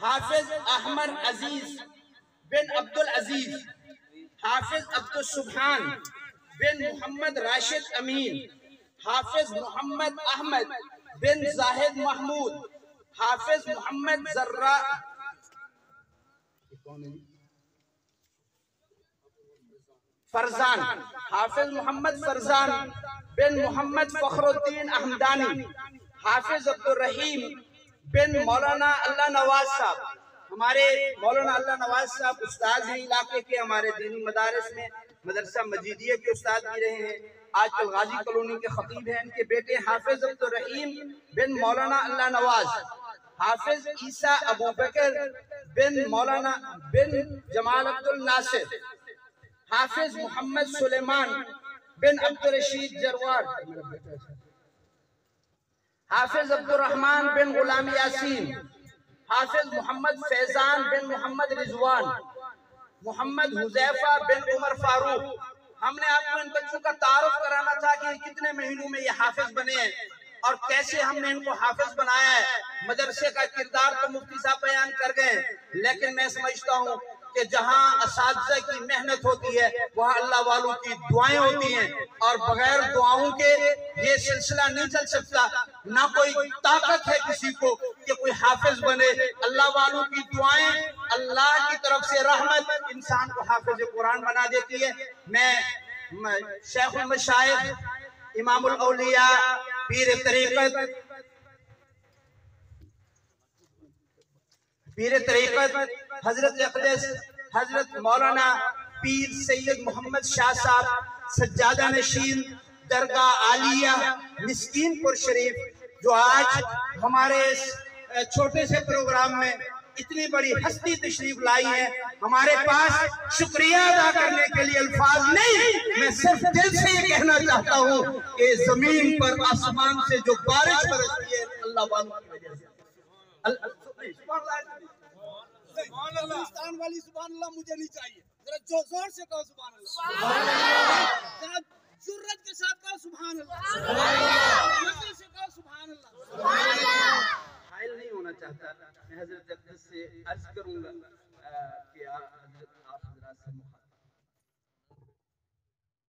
हाफिज अहमद अजीज बिन अब्दुल अजीज, हाफिज अब्दुल सुबहान बिन मोहम्मद राशिद अमीन, हाफिज मोहम्मद अहमद बिन जाहिद महमूद, हाफिज मोहम्मद जर्रा फरजान, हाफिज मोहम्मद फरजान बिन मोहम्मद फखरुद्दीन अहमदानी, हाफिज अब्दुल रहीम बिन मौलाना अल्लाह नवाज साहब। हमारे मौलाना अल्लाह नवाज साहब उस्ताद हैं इलाके के, हमारे दीनी मदारिस में मदरसा मजीदिया के उस्ताद भी रहे हैं, आजकल गाजी कॉलोनी के खतीब हैं। इनके बेटे हाफिज अब्दुल रहीम बिन मौलाना अल्लाह नवाज, हाफिज ईसा अबू बकर बिन मौलाना बिन जमाल अब्दुल नासिर, हाफिज मोहम्मद सुलेमान बिन अब्दुल रशीद जरवार, हाफिज अब्दुल रहमान बिन गुलाम यासीन, हाफिज मोहम्मद फैजान बिन मोहम्मद रिजवान, मोहम्मद हुजैफा बिन उमर फारूक। हमने आपको इन बच्चों का तारुफ कराना था कि कितने महीनों में ये हाफिज बने हैं और कैसे हमने इनको हाफिज बनाया है। मदरसे का किरदार तो मुफ्ती साहब बयान कर गए, लेकिन मैं समझता हूँ कि जहाँ असातिज़ा की मेहनत होती है वहाँ अल्लाह वालों की दुआएं होती हैं, और बगैर दुआओं के ये सिलसिला नहीं चल सकता। ना कोई ताकत है किसी को कि कोई हाफिज बने। अल्लाह वालों की दुआएं, अल्लाह की तरफ से रहमत इंसान को हाफिज कुरान बना देती है। मैं शेखुल मशाइख इमामुल औलिया पीर तरीक़त हजरत अक़दस हजरत मौलाना पीर सैयद मोहम्मद शाह साहब सज्जादा नशीन दरगाह आलिया मिस्कीनपुर शरीफ, जो आज हमारे छोटे से प्रोग्राम में इतनी बड़ी हस्ती तशरीफ लाई है, हमारे पास शुक्रिया अदा करने के लिए अल्फाज नहीं। मैं सिर्फ दिल से ये कहना चाहता हूँ कि जमीन पर आसमान से जो बारिश बरसती है अल्लाह वालों की वजह से। वाली सुभान अल्लाह मुझे नहीं चाहिए, जरा जोर से कहो सुभान अल्लाह, जरा जुर्रत के साथ कहो सुभान अल्लाह, मज़े से कहो सुभान अल्लाह। हाइल नहीं होना चाहता। मैं हजरत अक़दस से अर्ज करूंगा कि आप